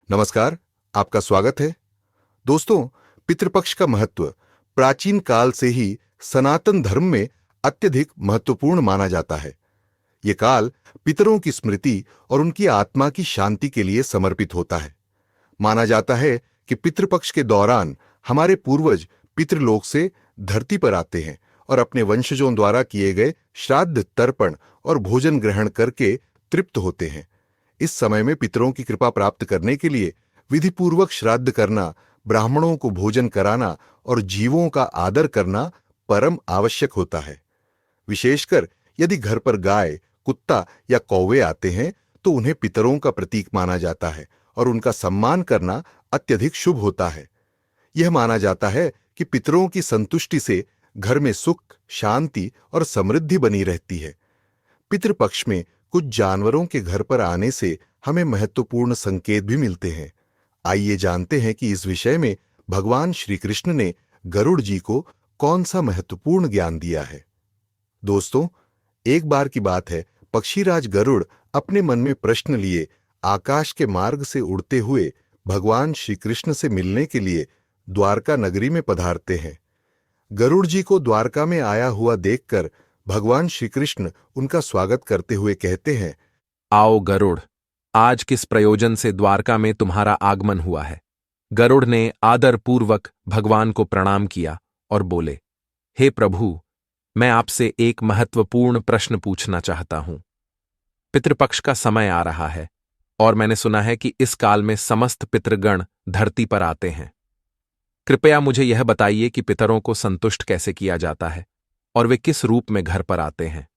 नमस्कार। आपका स्वागत है। दोस्तों, पितृपक्ष का महत्व प्राचीन काल से ही सनातन धर्म में अत्यधिक महत्वपूर्ण माना जाता है। ये काल पितरों की स्मृति और उनकी आत्मा की शांति के लिए समर्पित होता है। माना जाता है कि पितृपक्ष के दौरान हमारे पूर्वज पितृलोक से धरती पर आते हैं और अपने वंशजों द्वारा किए गए श्राद्ध, तर्पण और भोजन ग्रहण करके तृप्त होते हैं। इस समय में पितरों की कृपा प्राप्त करने के लिए विधिपूर्वक श्राद्ध करना, ब्राह्मणों को भोजन कराना और जीवों का आदर करना परम आवश्यक होता है। विशेषकर यदि घर पर गाय, कुत्ता या कौवे आते हैं तो उन्हें पितरों का प्रतीक माना जाता है और उनका सम्मान करना अत्यधिक शुभ होता है। यह माना जाता है कि पितरों की संतुष्टि से घर में सुख, शांति और समृद्धि बनी रहती है। पितृपक्ष में कुछ जानवरों के घर पर आने से हमें महत्वपूर्ण संकेत भी मिलते हैं। आइए जानते हैं कि इस विषय में भगवान श्री कृष्ण ने गरुड़ जी को कौन सा महत्वपूर्ण ज्ञान दिया है। दोस्तों, एक बार की बात है, पक्षीराज गरुड़ अपने मन में प्रश्न लिए आकाश के मार्ग से उड़ते हुए भगवान श्री कृष्ण से मिलने के लिए द्वारका नगरी में पधारते हैं। गरुड़ जी को द्वारका में आया हुआ देखकर भगवान श्री कृष्ण उनका स्वागत करते हुए कहते हैं, आओ गरुड़, आज किस प्रयोजन से द्वारका में तुम्हारा आगमन हुआ है। गरुड़ ने आदरपूर्वक भगवान को प्रणाम किया और बोले, हे प्रभु, मैं आपसे एक महत्वपूर्ण प्रश्न पूछना चाहता हूं। पितृपक्ष का समय आ रहा है और मैंने सुना है कि इस काल में समस्त पितृगण धरती पर आते हैं। कृपया मुझे यह बताइए कि पितरों को संतुष्ट कैसे किया जाता है और वे किस रूप में घर पर आते हैं।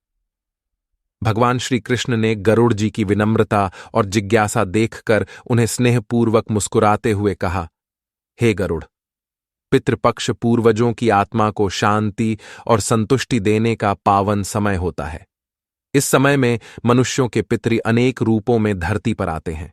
भगवान श्री कृष्ण ने गरुड़ जी की विनम्रता और जिज्ञासा देखकर उन्हें स्नेहपूर्वक मुस्कुराते हुए कहा, हे गरुड़, पितृपक्ष पूर्वजों की आत्मा को शांति और संतुष्टि देने का पावन समय होता है। इस समय में मनुष्यों के पितृ अनेक रूपों में धरती पर आते हैं।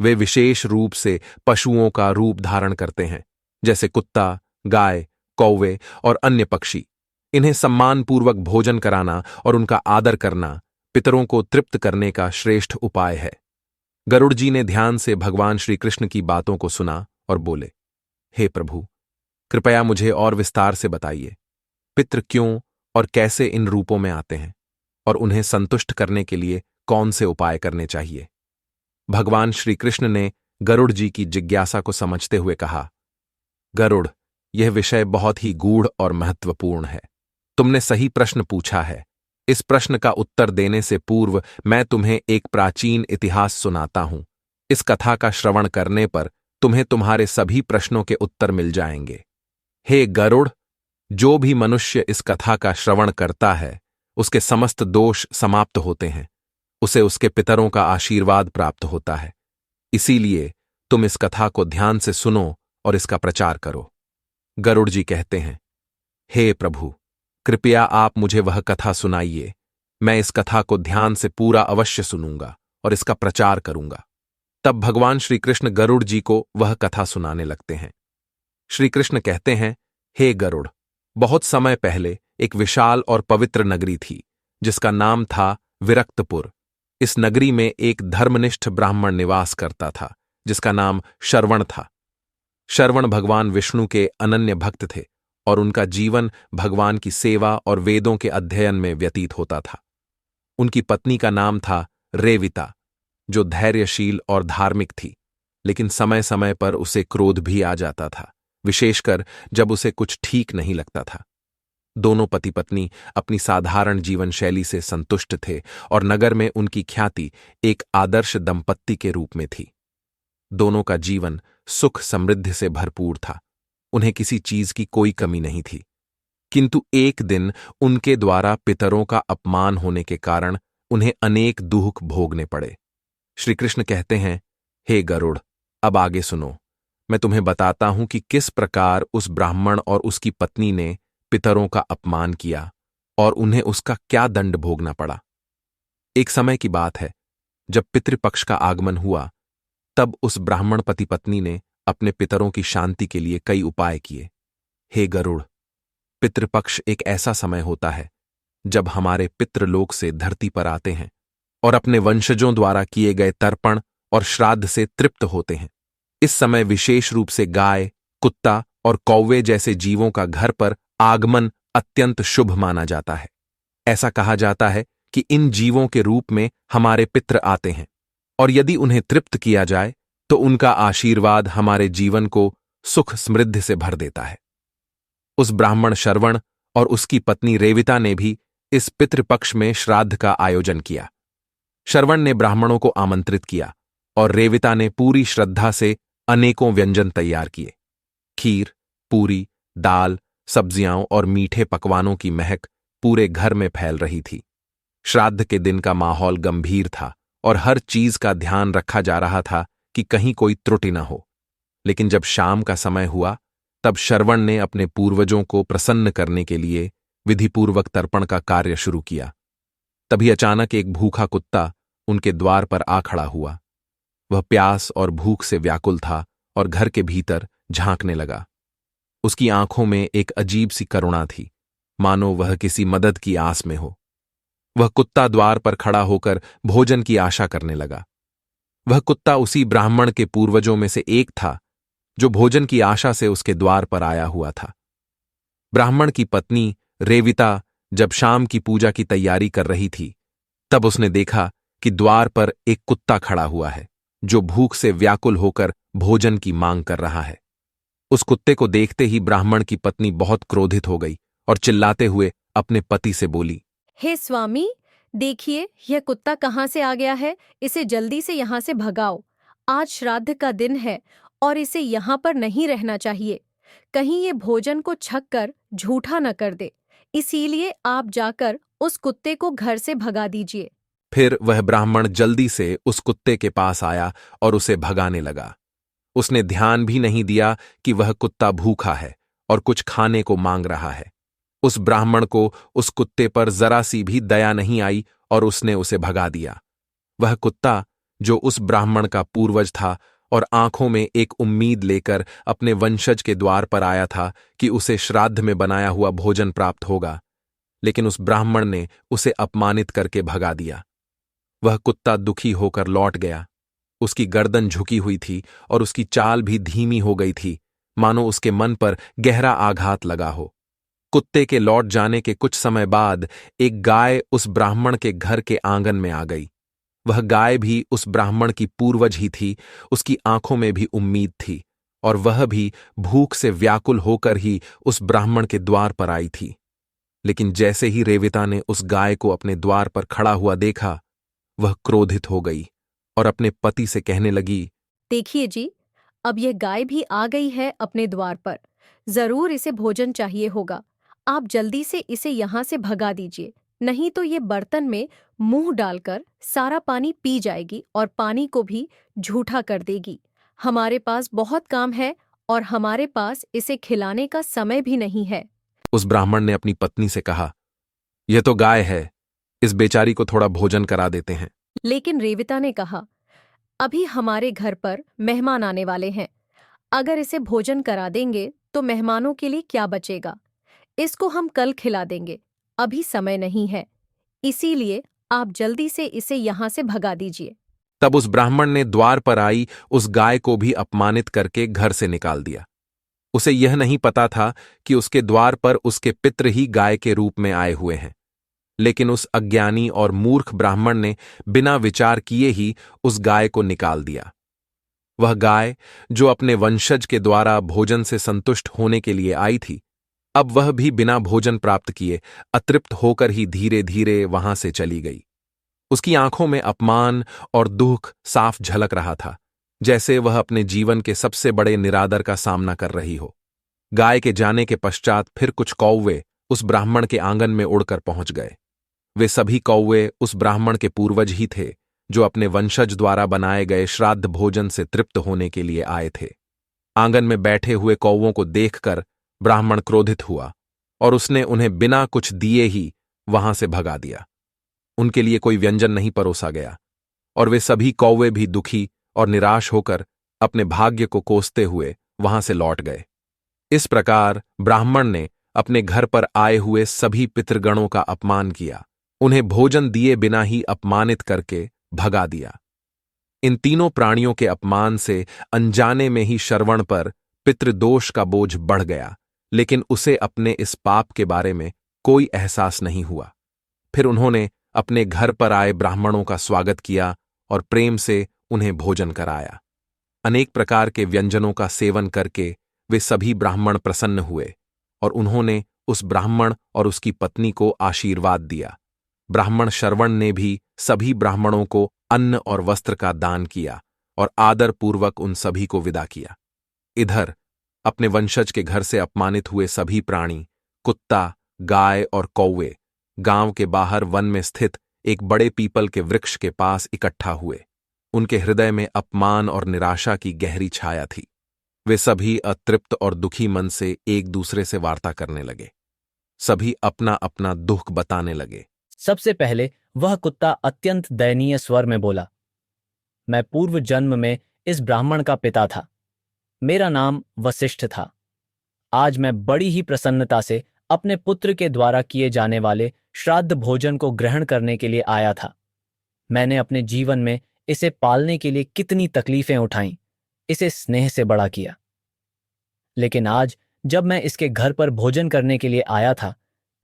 वे विशेष रूप से पशुओं का रूप धारण करते हैं, जैसे कुत्ता, गाय, कौवे और अन्य पक्षी। इन्हें सम्मानपूर्वक भोजन कराना और उनका आदर करना पितरों को तृप्त करने का श्रेष्ठ उपाय है। गरुड़ जी ने ध्यान से भगवान श्री कृष्ण की बातों को सुना और बोले, हे प्रभु, कृपया मुझे और विस्तार से बताइए, पितृ क्यों और कैसे इन रूपों में आते हैं और उन्हें संतुष्ट करने के लिए कौन से उपाय करने चाहिए। भगवान श्री कृष्ण ने गरुड़ जी की जिज्ञासा को समझते हुए कहा, गरुड़, यह विषय बहुत ही गूढ़ और महत्वपूर्ण है। तुमने सही प्रश्न पूछा है। इस प्रश्न का उत्तर देने से पूर्व मैं तुम्हें एक प्राचीन इतिहास सुनाता हूं। इस कथा का श्रवण करने पर तुम्हें तुम्हारे सभी प्रश्नों के उत्तर मिल जाएंगे। हे गरुड़, जो भी मनुष्य इस कथा का श्रवण करता है, उसके समस्त दोष समाप्त होते हैं। उसे उसके पितरों का आशीर्वाद प्राप्त होता है। इसीलिए तुम इस कथा को ध्यान से सुनो और इसका प्रचार करो। गरुड़ जी कहते हैं, हे प्रभु, कृपया आप मुझे वह कथा सुनाइए। मैं इस कथा को ध्यान से पूरा अवश्य सुनूंगा और इसका प्रचार करूंगा। तब भगवान श्री कृष्ण गरुड़ जी को वह कथा सुनाने लगते हैं। श्री कृष्ण कहते हैं, हे गरुड़, बहुत समय पहले एक विशाल और पवित्र नगरी थी जिसका नाम था विरक्तपुर। इस नगरी में एक धर्मनिष्ठ ब्राह्मण निवास करता था जिसका नाम शरवण था। शरवण भगवान विष्णु के अनन्य भक्त थे और उनका जीवन भगवान की सेवा और वेदों के अध्ययन में व्यतीत होता था। उनकी पत्नी का नाम था रेविता, जो धैर्यशील और धार्मिक थी, लेकिन समय समय पर उसे क्रोध भी आ जाता था, विशेषकर जब उसे कुछ ठीक नहीं लगता था। दोनों पति पत्नी अपनी साधारण जीवन शैली से संतुष्ट थे और नगर में उनकी ख्याति एक आदर्श दंपत्ति के रूप में थी। दोनों का जीवन सुख समृद्धि से भरपूर था। उन्हें किसी चीज की कोई कमी नहीं थी। किंतु एक दिन उनके द्वारा पितरों का अपमान होने के कारण उन्हें अनेक दुख भोगने पड़े। श्री कृष्ण कहते हैं, हे गरुड़, अब आगे सुनो। मैं तुम्हें बताता हूं कि किस प्रकार उस ब्राह्मण और उसकी पत्नी ने पितरों का अपमान किया और उन्हें उसका क्या दंड भोगना पड़ा। एक समय की बात है, जब पितृपक्ष का आगमन हुआ, तब उस ब्राह्मण पति पत्नी ने अपने पितरों की शांति के लिए कई उपाय किए। हे गरुड़, पितृपक्ष एक ऐसा समय होता है जब हमारे पितृलोक से धरती पर आते हैं और अपने वंशजों द्वारा किए गए तर्पण और श्राद्ध से तृप्त होते हैं। इस समय विशेष रूप से गाय, कुत्ता और कौवे जैसे जीवों का घर पर आगमन अत्यंत शुभ माना जाता है। ऐसा कहा जाता है कि इन जीवों के रूप में हमारे पितृ आते हैं और यदि उन्हें तृप्त किया जाए तो उनका आशीर्वाद हमारे जीवन को सुख समृद्धि से भर देता है। उस ब्राह्मण श्रवण और उसकी पत्नी रेविता ने भी इस पितृपक्ष में श्राद्ध का आयोजन किया। श्रवण ने ब्राह्मणों को आमंत्रित किया और रेविता ने पूरी श्रद्धा से अनेकों व्यंजन तैयार किए। खीर, पूरी, दाल, सब्जियां और मीठे पकवानों की महक पूरे घर में फैल रही थी। श्राद्ध के दिन का माहौल गंभीर था और हर चीज का ध्यान रखा जा रहा था कि कहीं कोई त्रुटि न हो। लेकिन जब शाम का समय हुआ तब श्रवण ने अपने पूर्वजों को प्रसन्न करने के लिए विधिपूर्वक तर्पण का कार्य शुरू किया। तभी अचानक एक भूखा कुत्ता उनके द्वार पर आ खड़ा हुआ। वह प्यास और भूख से व्याकुल था और घर के भीतर झांकने लगा। उसकी आंखों में एक अजीब सी करुणा थी, मानो वह किसी मदद की आस में हो। वह कुत्ता द्वार पर खड़ा होकर भोजन की आशा करने लगा। वह कुत्ता उसी ब्राह्मण के पूर्वजों में से एक था जो भोजन की आशा से उसके द्वार पर आया हुआ था। ब्राह्मण की पत्नी रेविता जब शाम की पूजा की तैयारी कर रही थी तब उसने देखा कि द्वार पर एक कुत्ता खड़ा हुआ है जो भूख से व्याकुल होकर भोजन की मांग कर रहा है। उस कुत्ते को देखते ही ब्राह्मण की पत्नी बहुत क्रोधित हो गई और चिल्लाते हुए अपने पति से बोली, हे स्वामी, देखिए यह कुत्ता कहाँ से आ गया है। इसे जल्दी से यहाँ से भगाओ। आज श्राद्ध का दिन है और इसे यहाँ पर नहीं रहना चाहिए। कहीं ये भोजन को छक कर झूठा न कर दे। इसीलिए आप जाकर उस कुत्ते को घर से भगा दीजिए। फिर वह ब्राह्मण जल्दी से उस कुत्ते के पास आया और उसे भगाने लगा। उसने ध्यान भी नहीं दिया कि वह कुत्ता भूखा है और कुछ खाने को मांग रहा है। उस ब्राह्मण को उस कुत्ते पर जरा सी भी दया नहीं आई और उसने उसे भगा दिया। वह कुत्ता जो उस ब्राह्मण का पूर्वज था और आंखों में एक उम्मीद लेकर अपने वंशज के द्वार पर आया था कि उसे श्राद्ध में बनाया हुआ भोजन प्राप्त होगा, लेकिन उस ब्राह्मण ने उसे अपमानित करके भगा दिया। वह कुत्ता दुखी होकर लौट गया। उसकी गर्दन झुकी हुई थी और उसकी चाल भी धीमी हो गई थी, मानो उसके मन पर गहरा आघात लगा हो। कुत्ते के लौट जाने के कुछ समय बाद एक गाय उस ब्राह्मण के घर के आंगन में आ गई। वह गाय भी उस ब्राह्मण की पूर्वज ही थी। उसकी आंखों में भी उम्मीद थी और वह भी भूख से व्याकुल होकर ही उस ब्राह्मण के द्वार पर आई थी। लेकिन जैसे ही रेविता ने उस गाय को अपने द्वार पर खड़ा हुआ देखा, वह क्रोधित हो गई और अपने पति से कहने लगी, देखिए जी, अब यह गाय भी आ गई है अपने द्वार पर। जरूर इसे भोजन चाहिए होगा। आप जल्दी से इसे यहाँ से भगा दीजिए, नहीं तो ये बर्तन में मुंह डालकर सारा पानी पी जाएगी और पानी को भी झूठा कर देगी। हमारे पास बहुत काम है और हमारे पास इसे खिलाने का समय भी नहीं है। उस ब्राह्मण ने अपनी पत्नी से कहा, यह तो गाय है, इस बेचारी को थोड़ा भोजन करा देते हैं। लेकिन रेविता ने कहा, अभी हमारे घर पर मेहमान आने वाले हैं। अगर इसे भोजन करा देंगे तो मेहमानों के लिए क्या बचेगा। इसको हम कल खिला देंगे, अभी समय नहीं है। इसीलिए आप जल्दी से इसे यहाँ से भगा दीजिए। तब उस ब्राह्मण ने द्वार पर आई उस गाय को भी अपमानित करके घर से निकाल दिया। उसे यह नहीं पता था कि उसके द्वार पर उसके पितृ ही गाय के रूप में आए हुए हैं। लेकिन उस अज्ञानी और मूर्ख ब्राह्मण ने बिना विचार किए ही उस गाय को निकाल दिया। वह गाय जो अपने वंशज के द्वारा भोजन से संतुष्ट होने के लिए आई थी, अब वह भी बिना भोजन प्राप्त किए अतृप्त होकर ही धीरे धीरे वहां से चली गई। उसकी आंखों में अपमान और दुख साफ झलक रहा था, जैसे वह अपने जीवन के सबसे बड़े निरादर का सामना कर रही हो। गाय के जाने के पश्चात फिर कुछ कौवे उस ब्राह्मण के आंगन में उड़कर पहुंच गए। वे सभी कौवे उस ब्राह्मण के पूर्वज ही थे जो अपने वंशज द्वारा बनाए गए श्राद्ध भोजन से तृप्त होने के लिए आए थे। आंगन में बैठे हुए कौवों को देखकर ब्राह्मण क्रोधित हुआ और उसने उन्हें बिना कुछ दिए ही वहां से भगा दिया। उनके लिए कोई व्यंजन नहीं परोसा गया और वे सभी कौवे भी दुखी और निराश होकर अपने भाग्य को कोसते हुए वहां से लौट गए। इस प्रकार ब्राह्मण ने अपने घर पर आए हुए सभी पितृगणों का अपमान किया, उन्हें भोजन दिए बिना ही अपमानित करके भगा दिया। इन तीनों प्राणियों के अपमान से अनजाने में ही श्रवण पर पितृदोष का बोझ बढ़ गया, लेकिन उसे अपने इस पाप के बारे में कोई एहसास नहीं हुआ। फिर उन्होंने अपने घर पर आए ब्राह्मणों का स्वागत किया और प्रेम से उन्हें भोजन कराया। अनेक प्रकार के व्यंजनों का सेवन करके वे सभी ब्राह्मण प्रसन्न हुए और उन्होंने उस ब्राह्मण और उसकी पत्नी को आशीर्वाद दिया। ब्राह्मण श्रवण ने भी सभी ब्राह्मणों को अन्न और वस्त्र का दान किया और आदरपूर्वक उन सभी को विदा किया। इधर अपने वंशज के घर से अपमानित हुए सभी प्राणी, कुत्ता, गाय और कौवे, गांव के बाहर वन में स्थित एक बड़े पीपल के वृक्ष के पास इकट्ठा हुए। उनके हृदय में अपमान और निराशा की गहरी छाया थी। वे सभी अतृप्त और दुखी मन से एक दूसरे से वार्ता करने लगे। सभी अपना अपना दुख बताने लगे। सबसे पहले वह कुत्ता अत्यंत दयनीय स्वर में बोला, मैं पूर्व जन्म में इस ब्राह्मण का पिता था। मेरा नाम वशिष्ठ था। आज मैं बड़ी ही प्रसन्नता से अपने पुत्र के द्वारा किए जाने वाले श्राद्ध भोजन को ग्रहण करने के लिए आया था। मैंने अपने जीवन में इसे पालने के लिए कितनी तकलीफें उठाईं, इसे स्नेह से बड़ा किया। लेकिन आज जब मैं इसके घर पर भोजन करने के लिए आया था,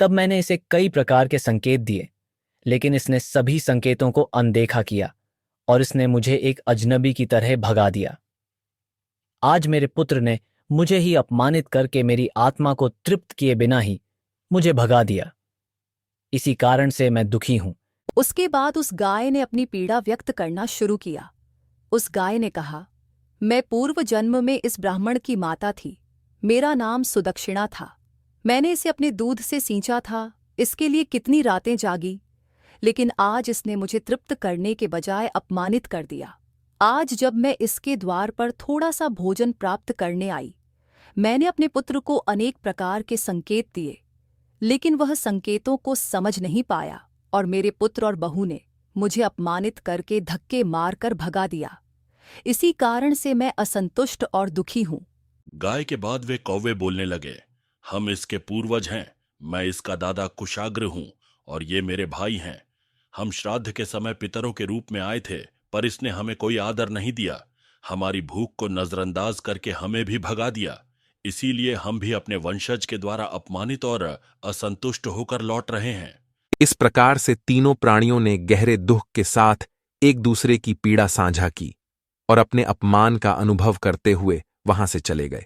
तब मैंने इसे कई प्रकार के संकेत दिए, लेकिन इसने सभी संकेतों को अनदेखा किया और इसने मुझे एक अजनबी की तरह भगा दिया। आज मेरे पुत्र ने मुझे ही अपमानित करके मेरी आत्मा को तृप्त किए बिना ही मुझे भगा दिया। इसी कारण से मैं दुखी हूं। उसके बाद उस गाय ने अपनी पीड़ा व्यक्त करना शुरू किया। उस गाय ने कहा, मैं पूर्व जन्म में इस ब्राह्मण की माता थी। मेरा नाम सुदक्षिणा था। मैंने इसे अपने दूध से सींचा था, इसके लिए कितनी रातें जागी, लेकिन आज इसने मुझे तृप्त करने के बजाय अपमानित कर दिया। आज जब मैं इसके द्वार पर थोड़ा सा भोजन प्राप्त करने आई, मैंने अपने पुत्र को अनेक प्रकार के संकेत दिए, लेकिन वह संकेतों को समझ नहीं पाया और मेरे पुत्र और बहू ने मुझे अपमानित करके धक्के मारकर भगा दिया। इसी कारण से मैं असंतुष्ट और दुखी हूं। गाय के बाद वे कौवे बोलने लगे, हम इसके पूर्वज हैं। मैं इसका दादा कुशाग्र हूं और ये मेरे भाई हैं। हम श्राद्ध के समय पितरों के रूप में आए थे, पर इसने हमें कोई आदर नहीं दिया। हमारी भूख को नजरअंदाज करके हमें भी भगा दिया। इसीलिए हम भी अपने वंशज के द्वारा अपमानित और असंतुष्ट होकर लौट रहे हैं। इस प्रकार से तीनों प्राणियों ने गहरे दुख के साथ एक दूसरे की पीड़ा साझा की और अपने अपमान का अनुभव करते हुए वहां से चले गए।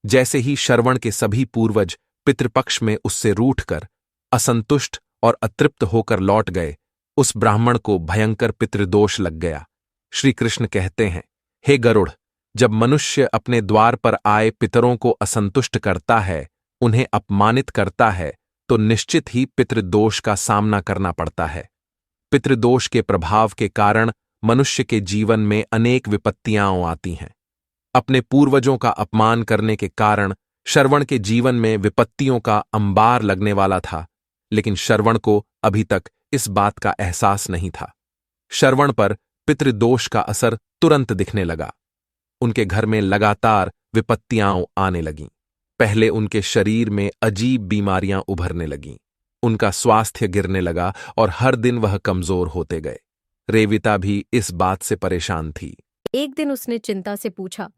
जैसे ही श्रवण के सभी पूर्वज पितृपक्ष में उससे रूठकर असंतुष्ट और अतृप्त होकर लौट गए, उस ब्राह्मण को भयंकर पितृदोष लग गया। श्री कृष्ण कहते हैं, हे गरुड़, जब मनुष्य अपने द्वार पर आए पितरों को असंतुष्ट करता है, उन्हें अपमानित करता है, तो निश्चित ही पितृदोष का सामना करना पड़ता है। पितृदोष के प्रभाव के कारण मनुष्य के जीवन में अनेक विपत्तियां आती हैं। अपने पूर्वजों का अपमान करने के कारण श्रवण के जीवन में विपत्तियों का अंबार लगने वाला था, लेकिन श्रवण को अभी तक इस बात का एहसास नहीं था। श्रवण पर पितृदोष का असर तुरंत दिखने लगा। उनके घर में लगातार विपत्तियां आने लगीं। पहले उनके शरीर में अजीब बीमारियां उभरने लगीं। उनका स्वास्थ्य गिरने लगा और हर दिन वह कमजोर होते गए। रेविता भी इस बात से परेशान थी। एक दिन उसने चिंता से पूछा,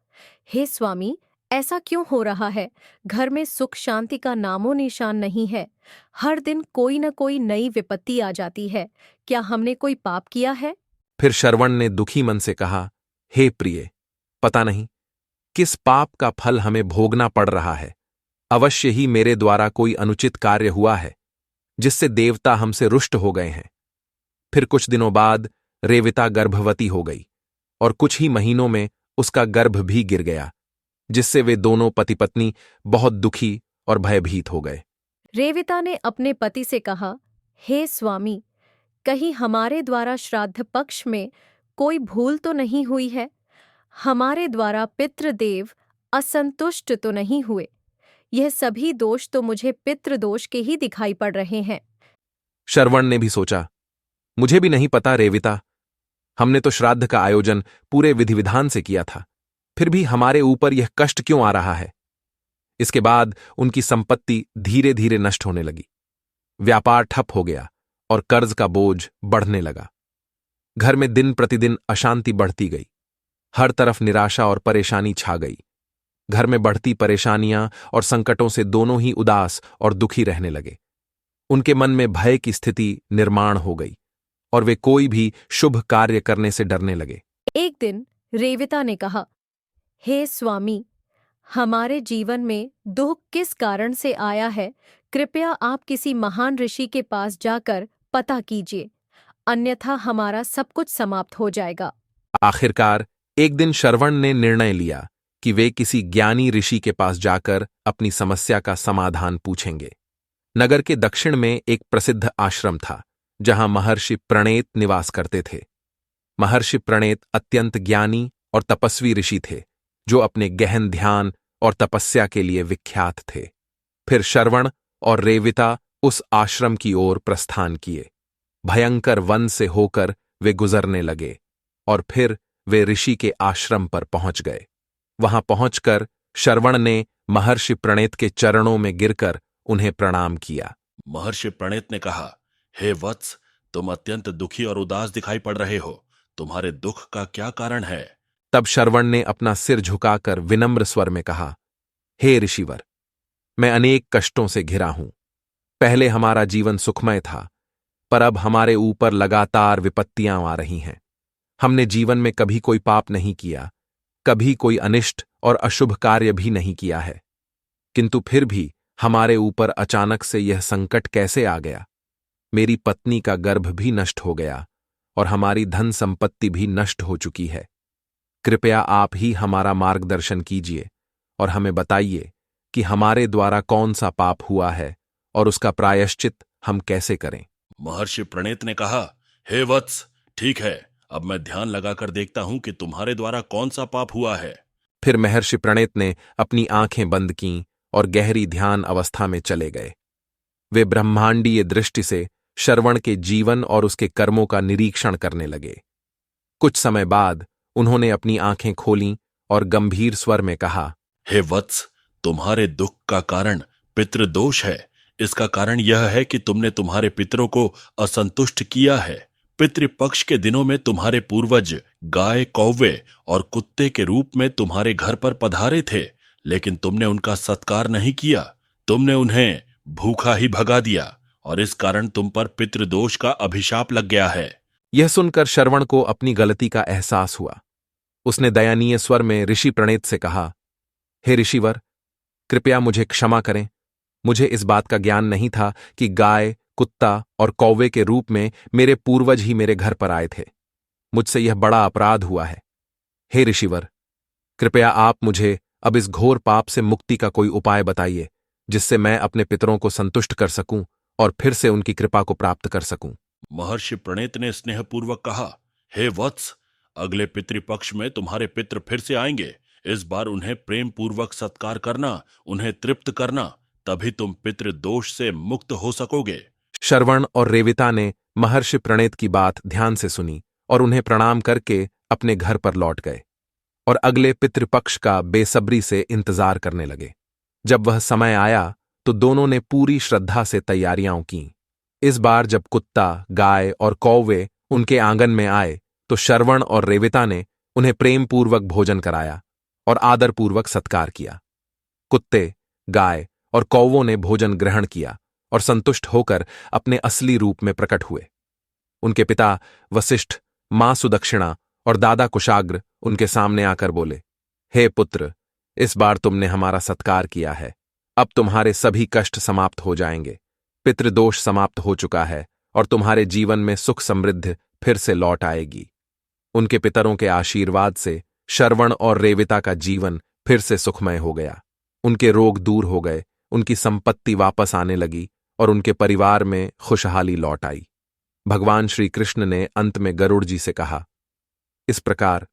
हे स्वामी, ऐसा क्यों हो रहा है? घर में सुख शांति का नामो निशान नहीं है। हर दिन कोई न कोई नई विपत्ति आ जाती है। क्या हमने कोई पाप किया है? फिर श्रवण ने दुखी मन से कहा, हे प्रिय, पता नहीं किस पाप का फल हमें भोगना पड़ रहा है। अवश्य ही मेरे द्वारा कोई अनुचित कार्य हुआ है, जिससे देवता हमसे रुष्ट हो गए हैं। फिर कुछ दिनों बाद रेविता गर्भवती हो गई और कुछ ही महीनों में उसका गर्भ भी गिर गया, जिससे वे दोनों पति पत्नी बहुत दुखी और भयभीत हो गए। रेविता ने अपने पति से कहा, हे स्वामी, कहीं हमारे द्वारा श्राद्ध पक्ष में कोई भूल तो नहीं हुई है? हमारे द्वारा पितृदेव असंतुष्ट तो नहीं हुए? यह सभी दोष तो मुझे पितृदोष के ही दिखाई पड़ रहे हैं। श्रवण ने भी सोचा, मुझे भी नहीं पता रेविता, हमने तो श्राद्ध का आयोजन पूरे विधि विधान से किया था, फिर भी हमारे ऊपर यह कष्ट क्यों आ रहा है? इसके बाद उनकी संपत्ति धीरे धीरे नष्ट होने लगी। व्यापार ठप हो गया और कर्ज का बोझ बढ़ने लगा। घर में दिन प्रतिदिन अशांति बढ़ती गई। हर तरफ निराशा और परेशानी छा गई। घर में बढ़ती परेशानियां और संकटों से दोनों ही उदास और दुखी रहने लगे। उनके मन में भय की स्थिति निर्माण हो गई और वे कोई भी शुभ कार्य करने से डरने लगे। एक दिन रेवता ने कहा, हे स्वामी, हमारे जीवन में दुख किस कारण से आया है, कृपया आप किसी महान ऋषि के पास जाकर पता कीजिए, अन्यथा हमारा सब कुछ समाप्त हो जाएगा। आखिरकार एक दिन श्रवण ने निर्णय लिया कि वे किसी ज्ञानी ऋषि के पास जाकर अपनी समस्या का समाधान पूछेंगे। नगर के दक्षिण में एक प्रसिद्ध आश्रम था जहां महर्षि प्रणेत निवास करते थे। महर्षि प्रणेत अत्यंत ज्ञानी और तपस्वी ऋषि थे जो अपने गहन ध्यान और तपस्या के लिए विख्यात थे। फिर श्रवण और रेवता उस आश्रम की ओर प्रस्थान किए। भयंकर वन से होकर वे गुजरने लगे और फिर वे ऋषि के आश्रम पर पहुंच गए। वहां पहुंचकर श्रवण ने महर्षि प्रणेत के चरणों में गिरकर उन्हें प्रणाम किया। महर्षि प्रणेत ने कहा, हे वत्स, तुम अत्यंत दुखी और उदास दिखाई पड़ रहे हो। तुम्हारे दुख का क्या कारण है? तब श्रवण ने अपना सिर झुकाकर विनम्र स्वर में कहा, हे ऋषिवर, मैं अनेक कष्टों से घिरा हूं। पहले हमारा जीवन सुखमय था, पर अब हमारे ऊपर लगातार विपत्तियां आ रही हैं। हमने जीवन में कभी कोई पाप नहीं किया, कभी कोई अनिष्ट और अशुभ कार्य भी नहीं किया है, किंतु फिर भी हमारे ऊपर अचानक से यह संकट कैसे आ गया? मेरी पत्नी का गर्भ भी नष्ट हो गया और हमारी धन संपत्ति भी नष्ट हो चुकी है। कृपया आप ही हमारा मार्गदर्शन कीजिए और हमें बताइए कि हमारे द्वारा कौन सा पाप हुआ है और उसका प्रायश्चित हम कैसे करें। महर्षि प्रणेत ने कहा, हे वत्स, ठीक है, अब मैं ध्यान लगाकर देखता हूं कि तुम्हारे द्वारा कौन सा पाप हुआ है। फिर महर्षि प्रणेत ने अपनी आंखें बंद कीं और गहरी ध्यान अवस्था में चले गए। वे ब्रह्मांडीय दृष्टि से श्रवण के जीवन और उसके कर्मों का निरीक्षण करने लगे। कुछ समय बाद उन्होंने अपनी आंखें खोलीं और गंभीर स्वर में कहा, हे वत्स, तुम्हारे दुख का कारण पितृदोष है। इसका कारण यह है कि तुमने तुम्हारे पितरों को असंतुष्ट किया है। पितृपक्ष के दिनों में तुम्हारे पूर्वज गाय, कौवे और कुत्ते के रूप में तुम्हारे घर पर पधारे थे, लेकिन तुमने उनका सत्कार नहीं किया। तुमने उन्हें भूखा ही भगा दिया और इस कारण तुम पर पितृदोष का अभिशाप लग गया है। यह सुनकर श्रवण को अपनी गलती का एहसास हुआ। उसने दयनीय स्वर में ऋषि प्रणेत से कहा, हे ऋषिवर, कृपया मुझे क्षमा करें। मुझे इस बात का ज्ञान नहीं था कि गाय, कुत्ता और कौवे के रूप में मेरे पूर्वज ही मेरे घर पर आए थे। मुझसे यह बड़ा अपराध हुआ है। हे ऋषिवर, कृपया आप मुझे अब इस घोर पाप से मुक्ति का कोई उपाय बताइए, जिससे मैं अपने पितरों को संतुष्ट कर सकूं और फिर से उनकी कृपा को प्राप्त कर सकूं। महर्षि प्रणेत ने स्नेहपूर्वक कहा, हे वत्स, अगले पितृपक्ष में तुम्हारे पितृ फिर से आएंगे। इस बार उन्हें प्रेम पूर्वक सत्कार करना, उन्हें तृप्त करना, तभी तुम पितृदोष से मुक्त हो सकोगे। श्रवण और रेवता ने महर्षि प्रणेत की बात ध्यान से सुनी और उन्हें प्रणाम करके अपने घर पर लौट गए और अगले पितृपक्ष का बेसब्री से इंतजार करने लगे। जब वह समय आया तो दोनों ने पूरी श्रद्धा से तैयारियां कीं। इस बार जब कुत्ता, गाय और कौवे उनके आंगन में आए तो श्रवण और रेवता ने उन्हें प्रेमपूर्वक भोजन कराया और आदरपूर्वक सत्कार किया। कुत्ते, गाय और कौवों ने भोजन ग्रहण किया और संतुष्ट होकर अपने असली रूप में प्रकट हुए। उनके पिता वशिष्ठ, मां सुदक्षिणा और दादा कुशाग्र उनके सामने आकर बोले, हे पुत्र, इस बार तुमने हमारा सत्कार किया है। अब तुम्हारे सभी कष्ट समाप्त हो जाएंगे। पितृदोष समाप्त हो चुका है और तुम्हारे जीवन में सुख समृद्धि फिर से लौट आएगी। उनके पितरों के आशीर्वाद से श्रवण और रेवता का जीवन फिर से सुखमय हो गया। उनके रोग दूर हो गए, उनकी संपत्ति वापस आने लगी और उनके परिवार में खुशहाली लौट आई। भगवान श्री कृष्ण ने अंत में गरुड़ जी से कहा, इस प्रकार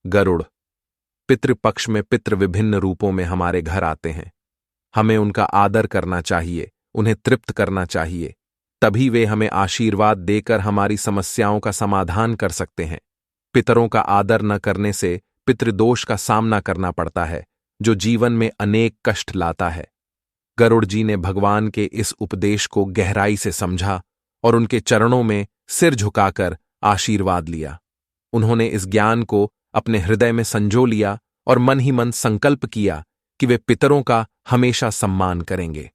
गरुड़, पितृपक्ष में पितृ विभिन्न रूपों में हमारे घर आते हैं। हमें उनका आदर करना चाहिए, उन्हें तृप्त करना चाहिए, तभी वे हमें आशीर्वाद देकर हमारी समस्याओं का समाधान कर सकते हैं। पितरों का आदर न करने से पितृदोष का सामना करना पड़ता है, जो जीवन में अनेक कष्ट लाता है। गरुड़ जी ने भगवान के इस उपदेश को गहराई से समझा और उनके चरणों में सिर झुकाकर आशीर्वाद लिया। उन्होंने इस ज्ञान को अपने हृदय में संजो लिया और मन ही मन संकल्प किया कि वे पितरों का हमेशा सम्मान करेंगे।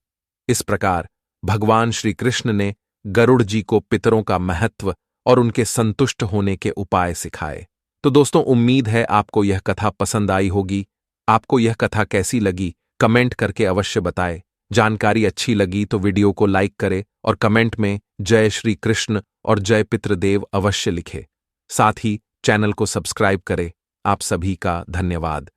इस प्रकार भगवान श्री कृष्ण ने गरुड़ जी को पितरों का महत्व और उनके संतुष्ट होने के उपाय सिखाए। तो दोस्तों, उम्मीद है आपको यह कथा पसंद आई होगी। आपको यह कथा कैसी लगी कमेंट करके अवश्य बताएं। जानकारी अच्छी लगी तो वीडियो को लाइक करें और कमेंट में जय श्री कृष्ण और जय पितृदेव अवश्य लिखें। साथ ही चैनल को सब्सक्राइब करें। आप सभी का धन्यवाद।